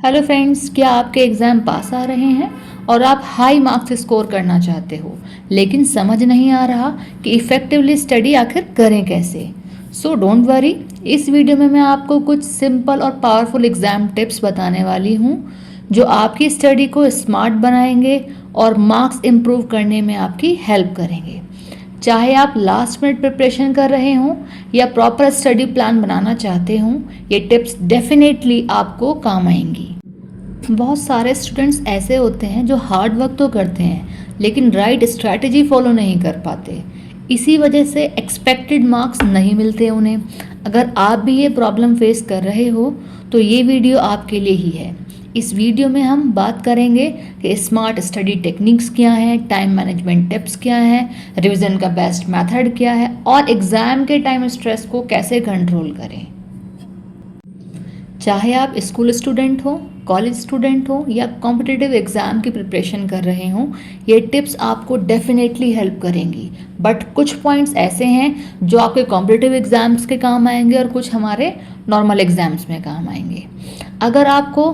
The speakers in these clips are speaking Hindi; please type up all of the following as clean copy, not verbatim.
हेलो फ्रेंड्स, क्या आपके एग्ज़ाम पास आ रहे हैं और आप हाई मार्क्स स्कोर करना चाहते हो लेकिन समझ नहीं आ रहा कि इफ़ेक्टिवली स्टडी आखिर करें कैसे। सो डोंट वरी, इस वीडियो में मैं आपको कुछ सिंपल और पावरफुल एग्ज़ाम टिप्स बताने वाली हूँ जो आपकी स्टडी को स्मार्ट बनाएंगे और मार्क्स इम्प्रूव करने में आपकी हेल्प करेंगे। चाहे आप लास्ट मिनट प्रिपरेशन कर रहे हों या प्रॉपर स्टडी प्लान बनाना चाहते हों, ये टिप्स डेफिनेटली आपको काम आएंगी। बहुत सारे स्टूडेंट्स ऐसे होते हैं जो हार्ड वर्क तो करते हैं लेकिन राइट स्ट्रैटेजी फॉलो नहीं कर पाते। इसी वजह से एक्सपेक्टेड मार्क्स नहीं मिलते उन्हें। अगर आप भी ये प्रॉब्लम फेस कर रहे हो तो ये वीडियो आपके लिए ही है। इस वीडियो में हम बात करेंगे कि स्मार्ट स्टडी टेक्निक्स क्या हैं, टाइम मैनेजमेंट टिप्स क्या हैं, रिवीजन का बेस्ट मेथड क्या है और एग्ज़ाम के टाइम स्ट्रेस को कैसे कंट्रोल करें। चाहे आप स्कूल स्टूडेंट हो, कॉलेज स्टूडेंट हो या कॉम्पिटिटिव एग्ज़ाम की प्रिपरेशन कर रहे हों, ये टिप्स आपको डेफिनेटली हेल्प करेंगी। बट कुछ पॉइंट्स ऐसे हैं जो आपके कॉम्पिटिटिव एग्ज़ाम्स के काम आएंगे और कुछ हमारे नॉर्मल एग्ज़ाम्स में काम आएंगे। अगर आपको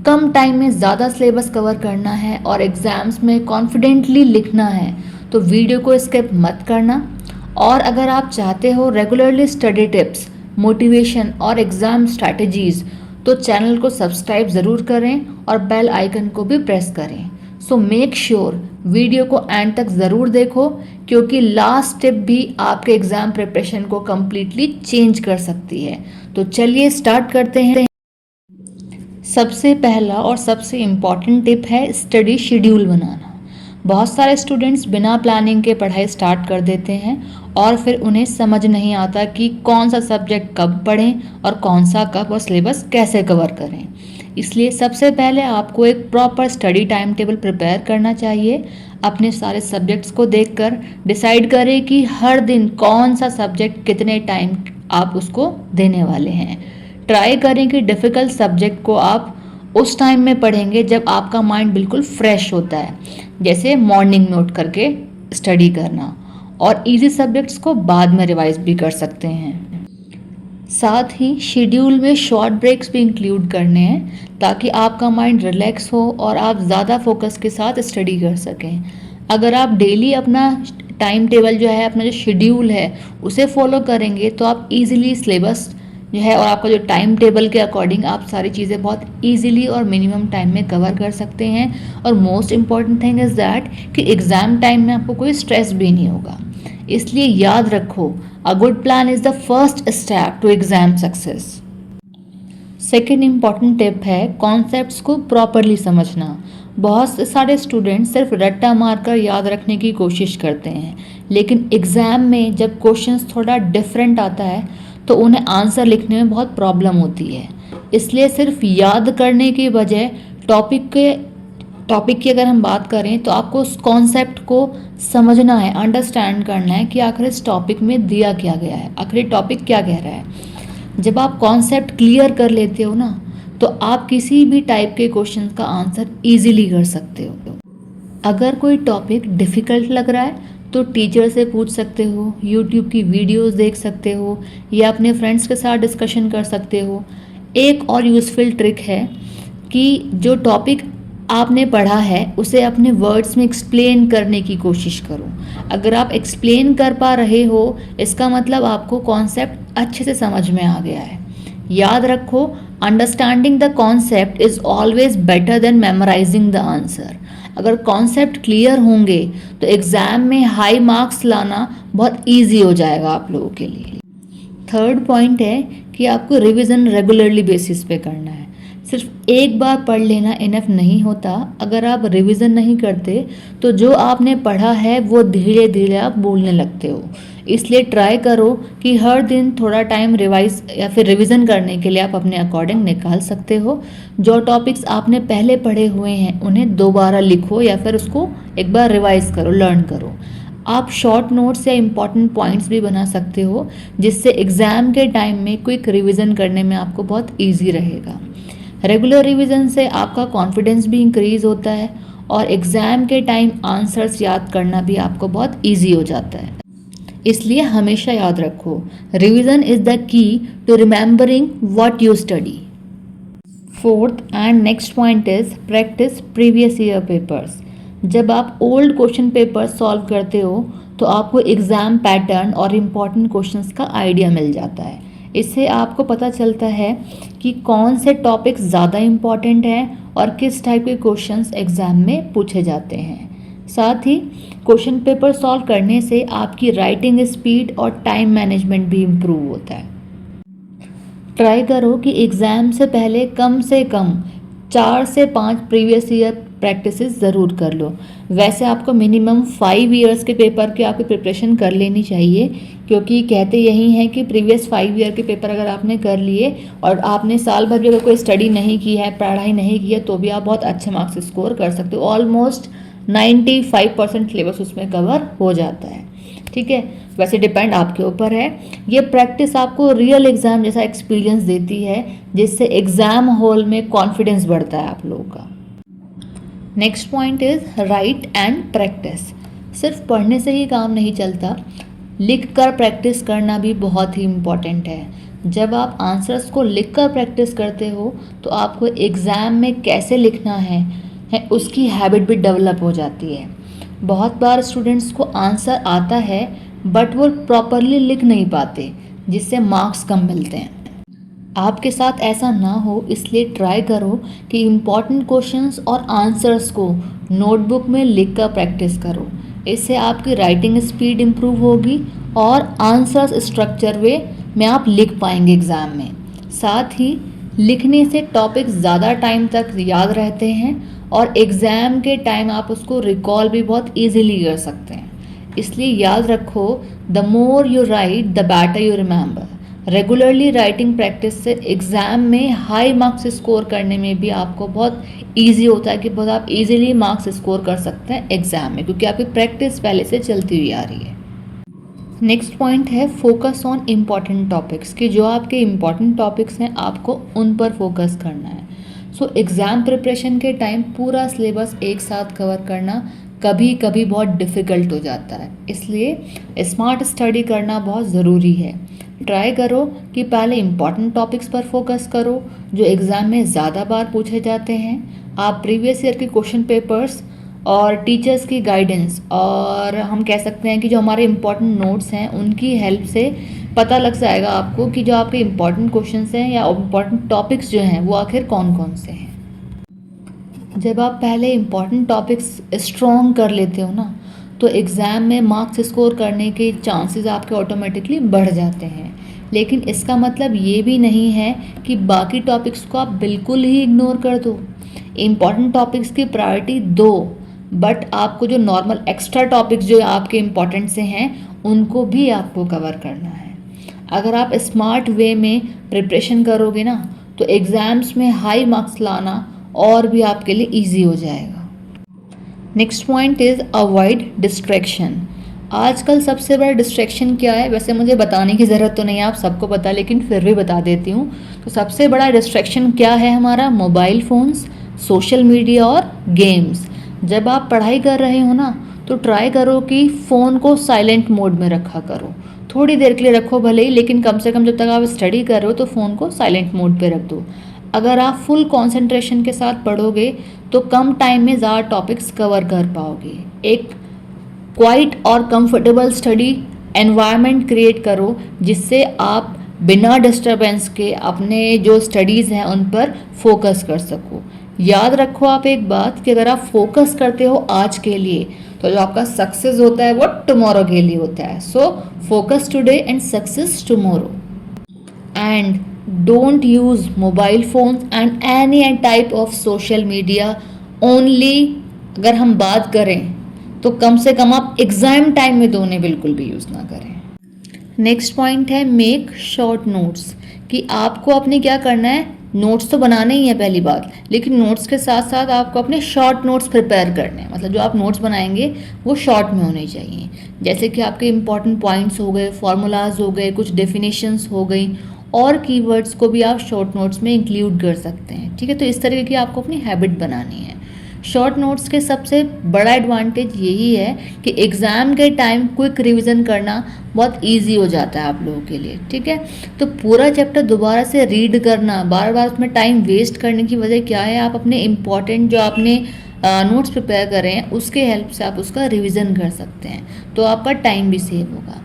कम टाइम में ज़्यादा सिलेबस कवर करना है और एग्ज़ाम्स में कॉन्फिडेंटली लिखना है तो वीडियो को स्किप मत करना। और अगर आप चाहते हो रेगुलरली स्टडी टिप्स, मोटिवेशन और एग्ज़ाम स्ट्रैटेजीज़ तो चैनल को सब्सक्राइब ज़रूर करें और बेल आइकन को भी प्रेस करें। सो मेक श्योर वीडियो को एंड तक ज़रूर देखो क्योंकि लास्ट टिप भी आपके एग्ज़ाम प्रिपरेशन को कम्प्लीटली चेंज कर सकती है। तो चलिए स्टार्ट करते हैं। सबसे पहला और सबसे इम्पॉर्टेंट टिप है स्टडी शेड्यूल बनाना। बहुत सारे स्टूडेंट्स बिना प्लानिंग के पढ़ाई स्टार्ट कर देते हैं और फिर उन्हें समझ नहीं आता कि कौन सा सब्जेक्ट कब पढ़ें और कौन सा कब और सिलेबस कैसे कवर करें। इसलिए सबसे पहले आपको एक proper study time table prepare करना चाहिए। अपने सारे सब्जेक्ट्स को देखकर डिसाइड करें कि हर दिन कौन सा सब्जेक्ट कितने टाइम आप उसको देने वाले हैं। ट्राई करें कि डिफ़िकल्ट सब्जेक्ट को आप उस टाइम में पढ़ेंगे जब आपका माइंड बिल्कुल फ्रेश होता है, जैसे मॉर्निंग में उठ करके स्टडी करना, और इजी सब्जेक्ट्स को बाद में रिवाइज भी कर सकते हैं। साथ ही शेड्यूल में शॉर्ट ब्रेक्स भी इंक्लूड करने हैं ताकि आपका माइंड रिलैक्स हो और आप ज़्यादा फोकस के साथ स्टडी कर सकें। अगर आप डेली अपना टाइम टेबल जो है, अपना जो शेड्यूल है उसे फॉलो करेंगे तो आप इजीली सिलेबस जो है और आपका जो टाइम टेबल के अकॉर्डिंग आप सारी चीज़ें बहुत इजीली और मिनिमम टाइम में कवर कर सकते हैं। और most important thing is that कि एग्ज़ाम टाइम में आपको कोई स्ट्रेस भी नहीं होगा। इसलिए याद रखो, a good plan is the first step to exam success. Second important tip है कॉन्सेप्ट्स को प्रॉपरली समझना। बहुत सारे स्टूडेंट्स सिर्फ रट्टा मारकर याद रखने की कोशिश करते हैं लेकिन एग्ज़ाम में जब क्वेश्चंस थोड़ा डिफरेंट आता है तो उन्हें आंसर लिखने में बहुत प्रॉब्लम होती है। इसलिए सिर्फ याद करने की बजाय टॉपिक की अगर हम बात करें तो आपको उस कॉन्सेप्ट को समझना है, अंडरस्टैंड करना है कि आखिर इस टॉपिक में दिया क्या गया है, आखिर ये टॉपिक क्या कह रहा है। जब आप कॉन्सेप्ट क्लियर कर लेते हो ना तो आप किसी भी टाइप के क्वेश्चन का आंसर ईजिली कर सकते हो। अगर कोई टॉपिक डिफ़िकल्ट लग रहा है तो टीचर से पूछ सकते हो, यूट्यूब की वीडियोस देख सकते हो या अपने फ्रेंड्स के साथ डिस्कशन कर सकते हो। एक और यूज़फुल ट्रिक है कि जो टॉपिक आपने पढ़ा है उसे अपने वर्ड्स में एक्सप्लेन करने की कोशिश करो। अगर आप एक्सप्लेन कर पा रहे हो इसका मतलब आपको कॉन्सेप्ट अच्छे से समझ में आ गया है। याद रखो, understanding the concept is always better than memorising the answer. अगर कॉन्सेप्ट क्लियर होंगे तो एग्ज़ाम में हाई मार्क्स लाना बहुत इजी हो जाएगा आप लोगों के लिए। थर्ड पॉइंट है कि आपको रिवीजन रेगुलरली बेसिस पे करना है। सिर्फ एक बार पढ़ लेना इनफ नहीं होता। अगर आप रिवीजन नहीं करते तो जो आपने पढ़ा है वो धीरे धीरे आप भूलने लगते हो। इसलिए ट्राई करो कि हर दिन थोड़ा टाइम रिवाइज या फिर रिवीजन करने के लिए आप अपने अकॉर्डिंग निकाल सकते हो। जो टॉपिक्स आपने पहले पढ़े हुए हैं उन्हें दोबारा लिखो या फिर उसको एक बार रिवाइज करो, लर्न करो। आप शॉर्ट नोट्स या इम्पॉर्टेंट पॉइंट्स भी बना सकते हो जिससे एग्ज़ाम के टाइम में क्विक रिवीजन करने में आपको बहुत ईजी रहेगा। रेगुलर रिवीजन से आपका कॉन्फिडेंस भी इंक्रीज होता है और एग्ज़ाम के टाइम आंसर्स याद करना भी आपको बहुत ईजी हो जाता है। इसलिए हमेशा याद रखो, revision is the key to remembering what you study. Fourth and next point is practice previous year papers. जब आप ओल्ड क्वेश्चन पेपर सॉल्व करते हो तो आपको एग्ज़ाम पैटर्न और इम्पॉर्टेंट क्वेश्चंस का आइडिया मिल जाता है। इससे आपको पता चलता है कि कौन से टॉपिक्स ज़्यादा इम्पॉर्टेंट हैं और किस टाइप के क्वेश्चंस एग्ज़ाम में पूछे जाते हैं। साथ ही क्वेश्चन पेपर सॉल्व करने से आपकी राइटिंग स्पीड और टाइम मैनेजमेंट भी इम्प्रूव होता है। ट्राई करो कि एग्ज़ाम से पहले कम से कम 4 से 5 प्रीवियस ईयर प्रैक्टिसेस ज़रूर कर लो। वैसे आपको मिनिमम 5 ईयर्स के पेपर की आपकी प्रिपरेशन कर लेनी चाहिए, क्योंकि कहते यही हैं कि प्रीवियस 5 ईयर के पेपर अगर आपने कर लिए और आपने साल भर भी अगर कोई स्टडी नहीं की है, पढ़ाई नहीं की है, तो भी आप बहुत अच्छे मार्क्स स्कोर कर सकते हो। ऑलमोस्ट 95% सिलेबस उसमें कवर हो जाता है। ठीक है, वैसे डिपेंड आपके ऊपर है। ये प्रैक्टिस आपको रियल एग्ज़ाम जैसा एक्सपीरियंस देती है, जिससे एग्ज़ाम हॉल में कॉन्फिडेंस बढ़ता है आप लोगों का। Next point is right and practice. सिर्फ पढ़ने से ही काम नहीं चलता, लिख कर प्रैक्टिस करना भी बहुत ही इम्पॉर्टेंट है। जब आप आंसर्स को लिख कर प्रैक्टिस करते हो तो आपको एग्ज़ाम में कैसे लिखना है उसकी हैबिट भी डेवलप हो जाती है। बहुत बार स्टूडेंट्स को आंसर आता है बट वो प्रॉपरली लिख नहीं पाते, जिससे मार्क्स कम मिलते हैं। आपके साथ ऐसा ना हो, इसलिए ट्राई करो कि इम्पॉर्टेंट क्वेश्चंस और आंसर्स को नोटबुक में लिख कर प्रैक्टिस करो। इससे आपकी राइटिंग स्पीड इम्प्रूव होगी और आंसर्स स्ट्रक्चर वे में आप लिख पाएंगे एग्ज़ाम में। साथ ही लिखने से टॉपिक ज़्यादा टाइम तक याद रहते हैं और एग्ज़ाम के टाइम आप उसको रिकॉल भी बहुत ईजीली कर सकते हैं। इसलिए याद रखो, the more you right the better you remember. Regularly writing practice से एग्ज़ाम में हाई मार्क्स स्कोर करने में भी आपको बहुत इजी होता है कि बहुत आप इजीली मार्क्स स्कोर कर सकते हैं एग्ज़ाम में, क्योंकि आपकी प्रैक्टिस पहले से चलती हुई आ रही है। नेक्स्ट पॉइंट है फोकस ऑन इम्पॉर्टेंट टॉपिक्स, कि जो आपके इम्पॉर्टेंट टॉपिक्स हैं आपको उन पर फोकस करना है। सो एग्ज़ाम प्रिपरेशन के टाइम पूरा सिलेबस एक साथ कवर करना कभी कभी बहुत डिफ़िकल्ट हो जाता है, इसलिए स्मार्ट स्टडी करना बहुत ज़रूरी है। ट्राई करो कि पहले इम्पॉर्टेंट टॉपिक्स पर फोकस करो जो एग्ज़ाम में ज़्यादा बार पूछे जाते हैं। आप प्रीवियस ईयर के क्वेश्चन पेपर्स और टीचर्स की गाइडेंस और हम कह सकते हैं कि जो हमारे इम्पॉर्टेंट नोट्स हैं उनकी हेल्प से पता लग जाएगा आपको कि जो आपके इम्पॉर्टेंट क्वेश्चंस हैं या इम्पॉर्टेंट टॉपिक्स जो हैं वो आखिर कौन कौन से हैं। जब आप पहले इम्पॉर्टेंट टॉपिक्स स्ट्रॉन्ग कर लेते हो ना, तो एग्ज़ाम में मार्क्स स्कोर करने के चांसेस आपके ऑटोमेटिकली बढ़ जाते हैं। लेकिन इसका मतलब ये भी नहीं है कि बाकी टॉपिक्स को आप बिल्कुल ही इग्नोर कर दो। इम्पॉर्टेंट टॉपिक्स की प्रायोरिटी दो, बट आपको जो नॉर्मल एक्स्ट्रा टॉपिक्स जो आपके इम्पॉर्टेंट से हैं उनको भी आपको कवर करना है। अगर आप स्मार्ट वे में प्रिपरेशन करोगे ना, तो एग्ज़ाम्स में हाई मार्क्स लाना और भी आपके लिए ईजी हो जाएगा। Next point is avoid distraction. आजकल सबसे बड़ा डिस्ट्रैक्शन क्या है? वैसे मुझे बताने की ज़रूरत तो नहीं है, आप सबको पता, लेकिन फिर भी बता देती हूँ। तो सबसे बड़ा डिस्ट्रैक्शन क्या है हमारा? मोबाइल फ़ोन्स, सोशल मीडिया और गेम्स। जब आप पढ़ाई कर रहे हो ना, तो ट्राई करो कि फ़ोन को साइलेंट मोड में रखा करो। थोड़ी देर के लिए रखो भले ही, लेकिन कम से कम जब तक आप स्टडी कर रहे हो तो फ़ोन को साइलेंट मोड पे रख दो। अगर आप फुल कंसंट्रेशन के साथ पढ़ोगे तो कम टाइम में ज़्यादा टॉपिक्स कवर कर पाओगे। एक क्वाइट और कंफर्टेबल स्टडी एनवायरनमेंट क्रिएट करो, जिससे आप बिना डिस्टरबेंस के अपने जो स्टडीज़ हैं उन पर फोकस कर सको। याद रखो आप एक बात, कि अगर आप फोकस करते हो आज के लिए, तो जो आपका सक्सेस होता है वो टुमारो के लिए होता है। So focus today and success tomorrow. And don't use mobile phones and any type of social media only। अगर हम बात करें तो कम से कम आप एग्ज़ाम टाइम में तो उन्हें बिल्कुल भी यूज़ ना करें। नेक्स्ट पॉइंट है मेक शॉर्ट नोट्स, कि आपको अपने क्या करना है, नोट्स तो बनाने ही है पहली बात, लेकिन नोट्स के साथ साथ आपको अपने शॉर्ट नोट्स प्रिपेयर करने हैं। मतलब जो आप नोट्स बनाएंगे वो शॉर्ट में होने चाहिए, जैसे कि आपके इंपॉर्टेंट पॉइंट्स हो गए, फार्मूलाज हो गए, कुछ डेफिनेशंस हो गई, और कीवर्ड्स को भी आप शॉर्ट नोट्स में इंक्लूड कर सकते हैं। ठीक है, तो इस तरीके की आपको अपनी हैबिट बनानी है। शॉर्ट नोट्स के सबसे बड़ा एडवांटेज यही है कि एग्ज़ाम के टाइम क्विक रिवीजन करना बहुत इजी हो जाता है आप लोगों के लिए, ठीक है। तो पूरा चैप्टर दोबारा से रीड करना, बार बार उसमें टाइम वेस्ट करने की वजह क्या है, आप अपने इम्पॉर्टेंट जो आपने नोट्स प्रिपेयर कर रहे हैं उसके हेल्प से आप उसका रिवीजन कर सकते हैं, तो आपका टाइम भी सेव होगा।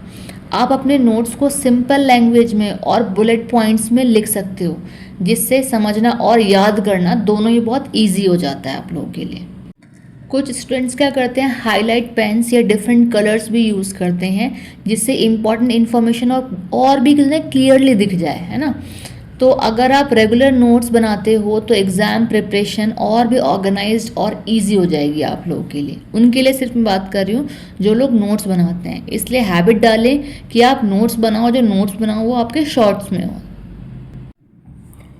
आप अपने नोट्स को सिंपल लैंग्वेज में और बुलेट पॉइंट्स में लिख सकते हो, जिससे समझना और याद करना दोनों ही बहुत इजी हो जाता है आप लोगों के लिए। कुछ स्टूडेंट्स क्या करते हैं, हाईलाइट पेन्स या डिफरेंट कलर्स भी यूज़ करते हैं, जिससे इम्पॉर्टेंट इन्फॉर्मेशन और भी क्लियरली दिख जाए, है ना। तो अगर आप रेगुलर नोट्स बनाते हो तो एग्ज़ाम प्रिपरेशन और भी ऑर्गेनाइज्ड और इजी हो जाएगी आप लोगों के लिए। उनके लिए सिर्फ मैं बात कर रही हूँ जो लोग नोट्स बनाते हैं, इसलिए हैबिट डालें कि आप नोट्स बनाओ, जो नोट्स बनाओ वो आपके शॉर्ट्स में हो।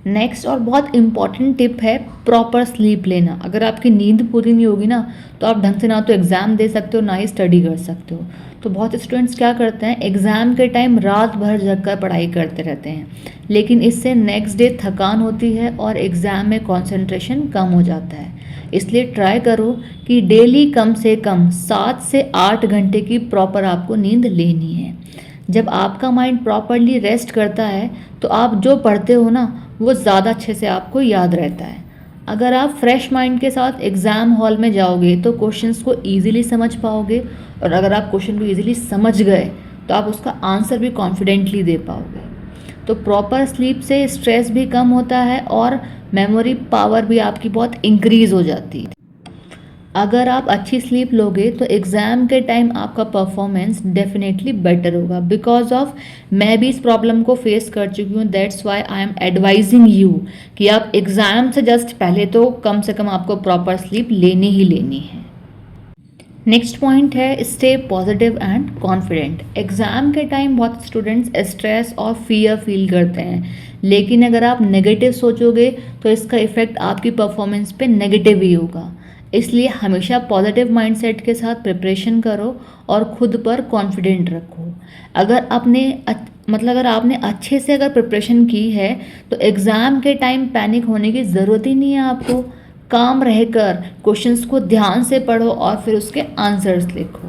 नेक्स्ट और बहुत इम्पॉर्टेंट टिप है प्रॉपर स्लीप लेना। अगर आपकी नींद पूरी नहीं होगी ना, तो आप ढंग से ना तो एग्ज़ाम दे सकते हो ना ही स्टडी कर सकते हो। तो बहुत स्टूडेंट्स क्या करते हैं, एग्ज़ाम के टाइम रात भर जग कर पढ़ाई करते रहते हैं, लेकिन इससे नेक्स्ट डे थकान होती है और एग्ज़ाम में कंसंट्रेशन कम हो जाता है। इसलिए ट्राई करो कि डेली कम से कम 7 से 8 घंटे की प्रॉपर आपको नींद लेनी है। जब आपका माइंड प्रॉपरली रेस्ट करता है तो आप जो पढ़ते हो ना वो ज़्यादा अच्छे से आपको याद रहता है। अगर आप फ्रेश माइंड के साथ एग्ज़ाम हॉल में जाओगे तो क्वेश्चंस को ईजिली समझ पाओगे, और अगर आप क्वेश्चन को ईजिली समझ गए तो आप उसका आंसर भी कॉन्फिडेंटली दे पाओगे। तो प्रॉपर स्लीप से स्ट्रेस भी कम होता है और मेमोरी पावर भी आपकी बहुत इंक्रीज़ हो जाती है। अगर आप अच्छी स्लीप लोगे तो एग्ज़ाम के टाइम आपका परफॉर्मेंस डेफिनेटली बेटर होगा। बिकॉज ऑफ मैं भी इस प्रॉब्लम को फेस कर चुकी हूँ, that's why I am advising you कि आप एग्ज़ाम से जस्ट पहले तो कम से कम आपको प्रॉपर स्लीप लेनी ही लेनी है। नेक्स्ट पॉइंट है stay positive and confident. Exam के टाइम बहुत स्टूडेंट्स स्ट्रेस और फियर फील करते हैं, लेकिन अगर आप नेगेटिव सोचोगे तो इसका इफ़ेक्ट आपकी परफॉर्मेंस पे नेगेटिव ही होगा। इसलिए हमेशा पॉजिटिव माइंडसेट के साथ प्रिपरेशन करो और खुद पर कॉन्फिडेंट रखो। अगर आपने अच्छे से अगर प्रिपरेशन की है तो एग्ज़ाम के टाइम पैनिक होने की ज़रूरत ही नहीं है आपको। काम रहकर क्वेश्चंस को ध्यान से पढ़ो और फिर उसके आंसर्स लिखो,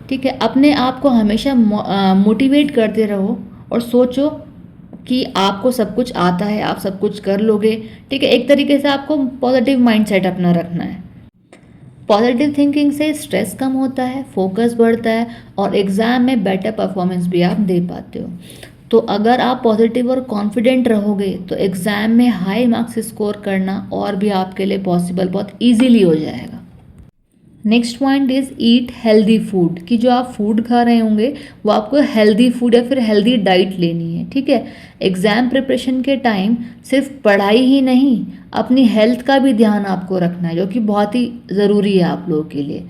ठीक है। अपने आप को हमेशा मोटिवेट करते रहो और सोचो कि आपको सब कुछ आता है, आप सब कुछ कर लोगे, ठीक है। एक तरीके से आपको पॉजिटिव माइंडसेट अपना रखना है। पॉजिटिव थिंकिंग से स्ट्रेस कम होता है, फोकस बढ़ता है और एग्ज़ाम में बेटर परफॉर्मेंस भी आप दे पाते हो। तो अगर आप पॉजिटिव और कॉन्फिडेंट रहोगे तो एग्ज़ाम में हाई मार्क्स स्कोर करना और भी आपके लिए पॉसिबल बहुत इजीली हो जाएगा। Next point is eat healthy food, कि जो आप फूड खा रहे होंगे वो आपको हेल्दी फूड या फिर हेल्दी डाइट लेनी है, ठीक है। एग्ज़ाम प्रिपरेशन के टाइम सिर्फ पढ़ाई ही नहीं, अपनी हेल्थ का भी ध्यान आपको रखना है, जो कि बहुत ही ज़रूरी है आप लोगों के लिए।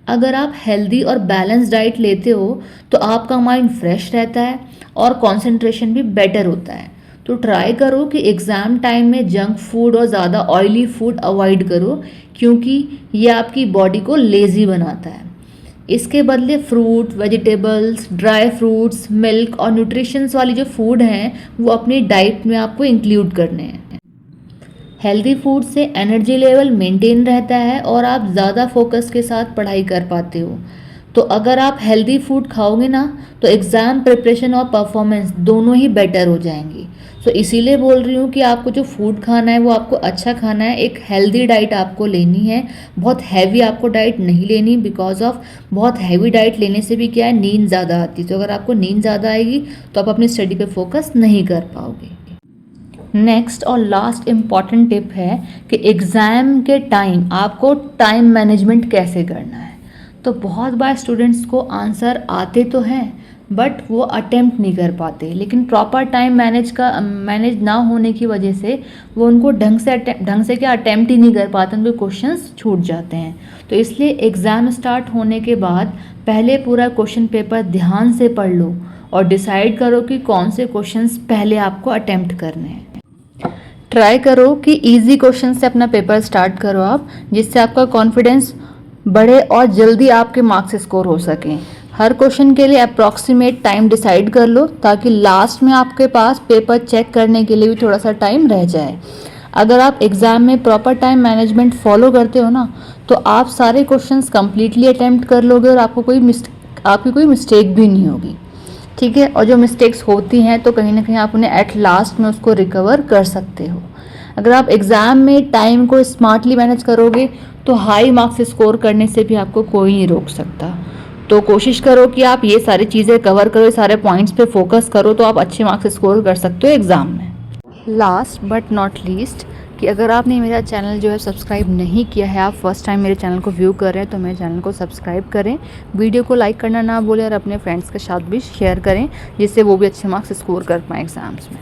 अगर आप हेल्दी और बैलेंस डाइट लेते हो तो आपका माइंड फ्रेश रहता है और कंसंट्रेशन भी बेटर होता है। तो ट्राई करो कि एग्ज़ाम टाइम में जंक फूड और ज़्यादा ऑयली फूड अवॉइड करो, क्योंकि ये आपकी बॉडी को लेज़ी बनाता है। इसके बदले fruit, vegetables, dry fruits, milk और न्यूट्रिशंस वाली जो फूड हैं वो अपनी डाइट में आपको इंक्लूड करने हैं। हेल्दी फूड से एनर्जी लेवल मेंटेन रहता है और आप ज़्यादा फोकस के साथ पढ़ाई कर पाते हो। तो अगर आप हेल्दी फूड खाओगे ना तो एग्ज़ाम प्रिपरेशन और परफॉर्मेंस दोनों ही बेटर हो जाएंगी। सो इसीलिए बोल रही हूँ कि आपको जो फूड खाना है वो आपको अच्छा खाना है, एक हेल्दी डाइट आपको लेनी है। बहुत हैवी आपको डाइट नहीं लेनी, बिकॉज ऑफ बहुत हैवी डाइट लेने से भी क्या है, नींद ज़्यादा आती है। तो अगर आपको नींद ज़्यादा आएगी तो आप अपनी स्टडी पे फोकस नहीं कर पाओगे। नेक्स्ट और लास्ट इम्पॉर्टेंट टिप है कि एग्ज़ाम के टाइम आपको टाइम मैनेजमेंट कैसे करना है। तो बहुत बार स्टूडेंट्स को आंसर आते तो हैं बट वो अटेम्प्ट नहीं कर पाते, लेकिन प्रॉपर टाइम मैनेज ना होने की वजह से वो उनको ढंग से क्या अटेम्प्ट ही नहीं कर पाते, उनके क्वेश्चंस छूट जाते हैं। तो इसलिए एग्ज़ाम स्टार्ट होने के बाद पहले पूरा क्वेश्चन पेपर ध्यान से पढ़ लो और डिसाइड करो कि कौन से क्वेश्चंस पहले आपको अटेम्प्ट करने हैं। ट्राई करो कि इजी क्वेश्चन से अपना पेपर स्टार्ट करो आप, जिससे आपका कॉन्फिडेंस बढ़े और जल्दी आपके मार्क्स स्कोर हो सकें। हर क्वेश्चन के लिए अप्रॉक्सीमेट टाइम डिसाइड कर लो ताकि लास्ट में आपके पास पेपर चेक करने के लिए भी थोड़ा सा टाइम रह जाए। अगर आप एग्ज़ाम में प्रॉपर टाइम मैनेजमेंट फॉलो करते हो ना, तो आप सारे क्वेश्चंस कंप्लीटली अटेम्प्ट कर लोगे और आपकी कोई मिस्टेक भी नहीं होगी, ठीक है। और जो मिस्टेक्स होती हैं तो कहीं ना कहीं आप उन्हें एट लास्ट में उसको रिकवर कर सकते हो। अगर आप एग्ज़ाम में टाइम को स्मार्टली मैनेज करोगे तो हाई मार्क्स स्कोर करने से भी आपको कोई नहीं रोक सकता। तो कोशिश करो कि आप ये सारी चीज़ें कवर करो, ये सारे पॉइंट्स पे फोकस करो, तो आप अच्छे मार्क्स स्कोर कर सकते हो एग्ज़ाम में। लास्ट बट नॉट लीस्ट, कि अगर आपने मेरा चैनल जो है सब्सक्राइब नहीं किया है, आप फर्स्ट टाइम मेरे चैनल को व्यू कर रहे हैं, तो मेरे चैनल को सब्सक्राइब करें, वीडियो को लाइक करना ना भूलें और अपने फ्रेंड्स के साथ भी शेयर करें, जिससे वो भी अच्छे मार्क्स स्कोर कर पाएँ एग्ज़ाम्स में।